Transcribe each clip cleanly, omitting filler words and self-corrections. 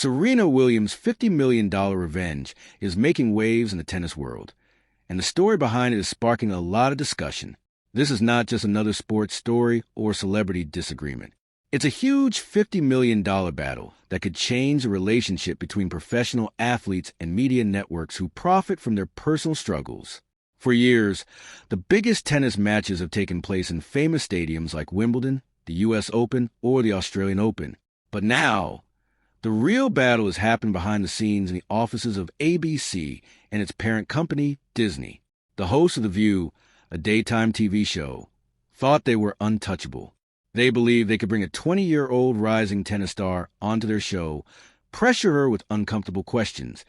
Serena Williams' $50 million revenge is making waves in the tennis world, and the story behind it is sparking a lot of discussion. This is not just another sports story or celebrity disagreement. It's a huge $50 million battle that could change the relationship between professional athletes and media networks who profit from their personal struggles. For years, the biggest tennis matches have taken place in famous stadiums like Wimbledon, the U.S. Open, or the Australian Open. But now, the real battle is happening behind the scenes in the offices of ABC and its parent company, Disney. The hosts of The View, a daytime TV show, thought they were untouchable. They believed they could bring a 20-year-old rising tennis star onto their show, pressure her with uncomfortable questions,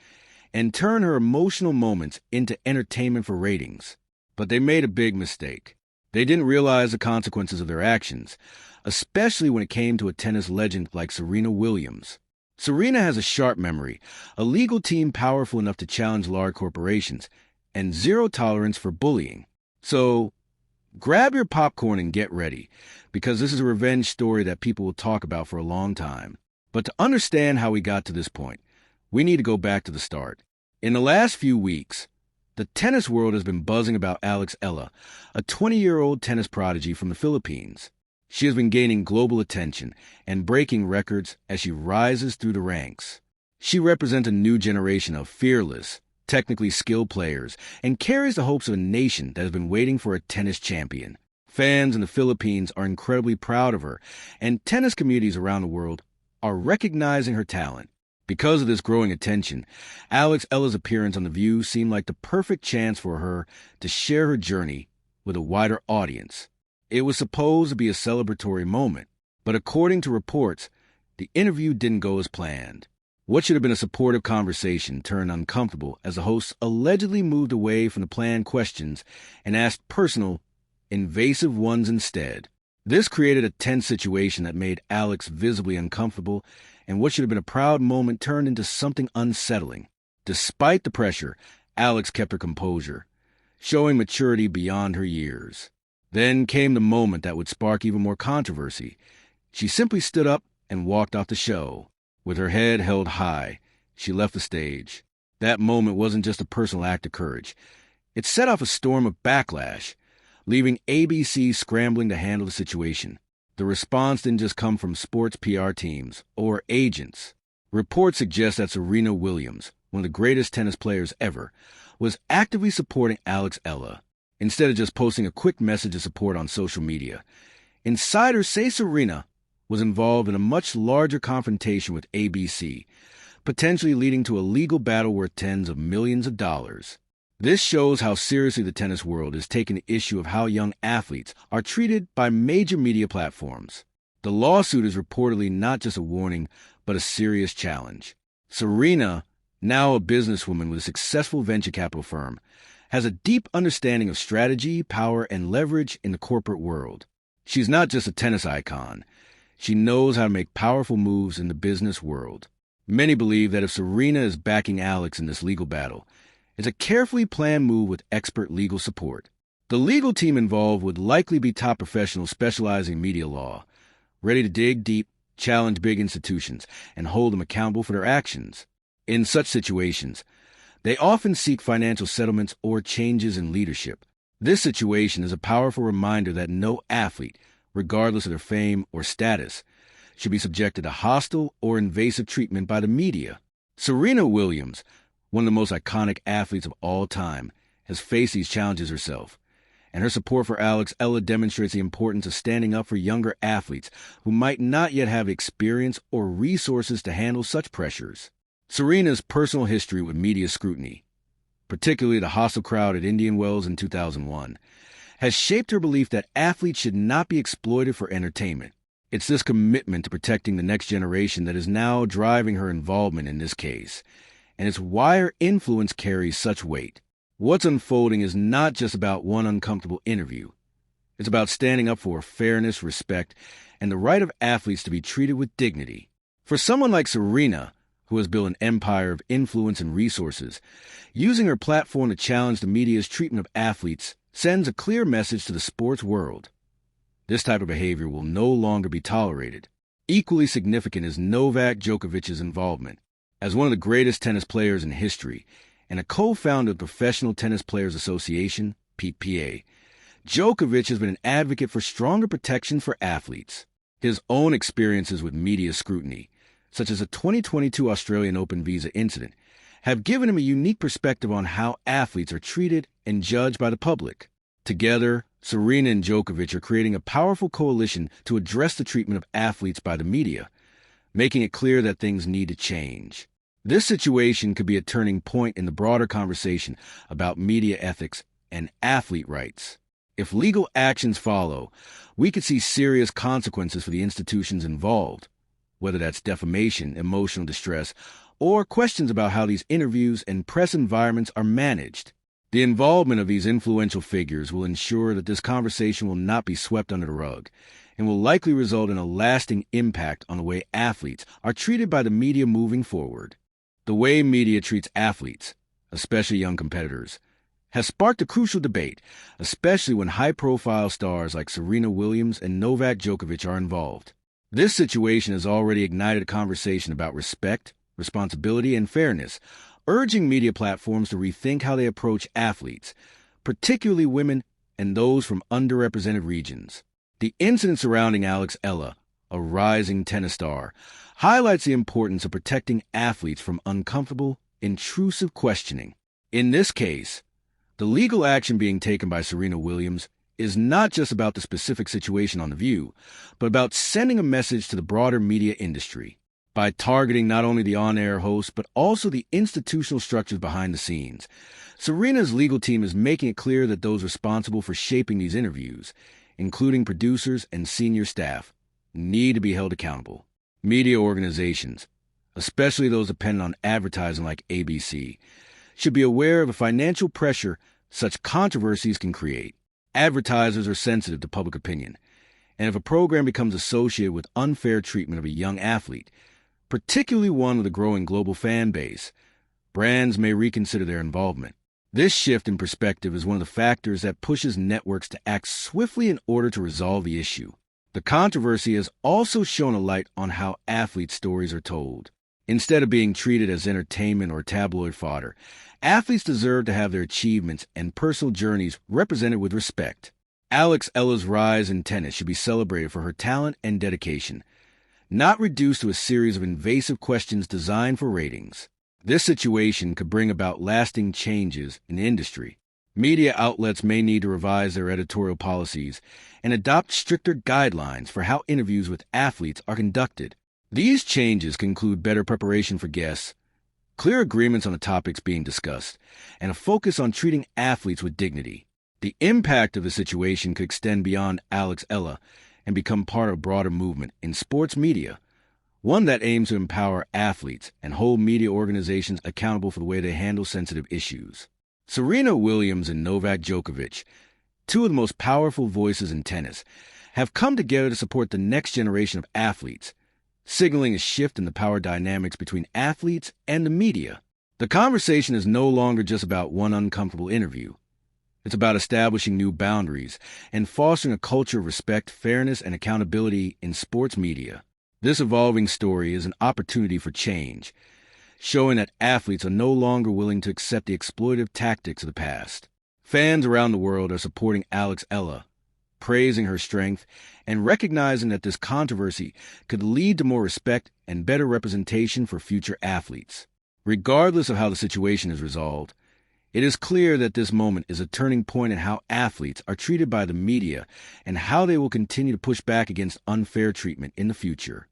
and turn her emotional moments into entertainment for ratings. But they made a big mistake. They didn't realize the consequences of their actions, especially when it came to a tennis legend like Serena Williams. Serena has a sharp memory, a legal team powerful enough to challenge large corporations, and zero tolerance for bullying. So, grab your popcorn and get ready, because this is a revenge story that people will talk about for a long time. But to understand how we got to this point, we need to go back to the start. In the last few weeks, the tennis world has been buzzing about Alex Eala, a 20-year-old tennis prodigy from the Philippines. She has been gaining global attention and breaking records as she rises through the ranks. She represents a new generation of fearless, technically skilled players and carries the hopes of a nation that has been waiting for a tennis champion. Fans in the Philippines are incredibly proud of her, and tennis communities around the world are recognizing her talent. Because of this growing attention, Alex Eala's appearance on The View seemed like the perfect chance for her to share her journey with a wider audience. It was supposed to be a celebratory moment, but according to reports, the interview didn't go as planned. What should have been a supportive conversation turned uncomfortable as the hosts allegedly moved away from the planned questions and asked personal, invasive ones instead. This created a tense situation that made Alex visibly uncomfortable, and what should have been a proud moment turned into something unsettling. Despite the pressure, Alex kept her composure, showing maturity beyond her years. Then came the moment that would spark even more controversy. She simply stood up and walked off the show. With her head held high, she left the stage. That moment wasn't just a personal act of courage. It set off a storm of backlash, leaving ABC scrambling to handle the situation. The response didn't just come from sports PR teams or agents. Reports suggest that Serena Williams, one of the greatest tennis players ever, was actively supporting Alex Eala, instead of just posting a quick message of support on social media. Insiders say Serena was involved in a much larger confrontation with ABC, potentially leading to a legal battle worth tens of millions of dollars. This shows how seriously the tennis world is taking the issue of how young athletes are treated by major media platforms. The lawsuit is reportedly not just a warning, but a serious challenge. Serena, now a businesswoman with a successful venture capital firm, has a deep understanding of strategy, power, and leverage in the corporate world. She's not just a tennis icon. She knows how to make powerful moves in the business world. Many believe that if Serena is backing Alex in this legal battle, it's a carefully planned move with expert legal support. The legal team involved would likely be top professionals specializing in media law, ready to dig deep, challenge big institutions, and hold them accountable for their actions. In such situations, they often seek financial settlements or changes in leadership. This situation is a powerful reminder that no athlete, regardless of their fame or status, should be subjected to hostile or invasive treatment by the media. Serena Williams, one of the most iconic athletes of all time, has faced these challenges herself, and her support for Alex Eala demonstrates the importance of standing up for younger athletes who might not yet have experience or resources to handle such pressures. Serena's personal history with media scrutiny, particularly the hostile crowd at Indian Wells in 2001, has shaped her belief that athletes should not be exploited for entertainment. It's this commitment to protecting the next generation that is now driving her involvement in this case, and it's why her influence carries such weight. What's unfolding is not just about one uncomfortable interview. It's about standing up for fairness, respect, and the right of athletes to be treated with dignity. For someone like Serena, who has built an empire of influence and resources, using her platform to challenge the media's treatment of athletes sends a clear message to the sports world. This type of behavior will no longer be tolerated. Equally significant is Novak Djokovic's involvement. As one of the greatest tennis players in history and a co-founder of the Professional Tennis Players Association, PPA, Djokovic has been an advocate for stronger protection for athletes. His own experiences with media scrutiny, such as a 2022 Australian Open visa incident, have given him a unique perspective on how athletes are treated and judged by the public. Together, Serena and Djokovic are creating a powerful coalition to address the treatment of athletes by the media, making it clear that things need to change. This situation could be a turning point in the broader conversation about media ethics and athlete rights. If legal actions follow, we could see serious consequences for the institutions involved, whether that's defamation, emotional distress, or questions about how these interviews and press environments are managed. The involvement of these influential figures will ensure that this conversation will not be swept under the rug and will likely result in a lasting impact on the way athletes are treated by the media moving forward. The way media treats athletes, especially young competitors, has sparked a crucial debate, especially when high-profile stars like Serena Williams and Novak Djokovic are involved. This situation has already ignited a conversation about respect, responsibility, and fairness, urging media platforms to rethink how they approach athletes, particularly women and those from underrepresented regions. The incident surrounding Alex Eala, a rising tennis star, highlights the importance of protecting athletes from uncomfortable, intrusive questioning. In this case, the legal action being taken by Serena Williams is not just about the specific situation on The View, but about sending a message to the broader media industry. By targeting not only the on-air host, but also the institutional structures behind the scenes, Serena's legal team is making it clear that those responsible for shaping these interviews, including producers and senior staff, need to be held accountable. Media organizations, especially those dependent on advertising like ABC, should be aware of the financial pressure such controversies can create. Advertisers are sensitive to public opinion, and if a program becomes associated with unfair treatment of a young athlete, particularly one with a growing global fan base, brands may reconsider their involvement. This shift in perspective is one of the factors that pushes networks to act swiftly in order to resolve the issue. The controversy has also shown a light on how athlete stories are told. Instead of being treated as entertainment or tabloid fodder, athletes deserve to have their achievements and personal journeys represented with respect. Alex Eala's rise in tennis should be celebrated for her talent and dedication, not reduced to a series of invasive questions designed for ratings. This situation could bring about lasting changes in the industry. Media outlets may need to revise their editorial policies and adopt stricter guidelines for how interviews with athletes are conducted. These changes can include better preparation for guests, clear agreements on the topics being discussed, and a focus on treating athletes with dignity. The impact of the situation could extend beyond Alex Eala and become part of a broader movement in sports media, one that aims to empower athletes and hold media organizations accountable for the way they handle sensitive issues. Serena Williams and Novak Djokovic, two of the most powerful voices in tennis, have come together to support the next generation of athletes, signaling a shift in the power dynamics between athletes and the media. The conversation is no longer just about one uncomfortable interview. It's about establishing new boundaries and fostering a culture of respect, fairness, and accountability in sports media. This evolving story is an opportunity for change, showing that athletes are no longer willing to accept the exploitative tactics of the past. Fans around the world are supporting Alex Eala, praising her strength, and recognizing that this controversy could lead to more respect and better representation for future athletes. Regardless of how the situation is resolved, it is clear that this moment is a turning point in how athletes are treated by the media and how they will continue to push back against unfair treatment in the future.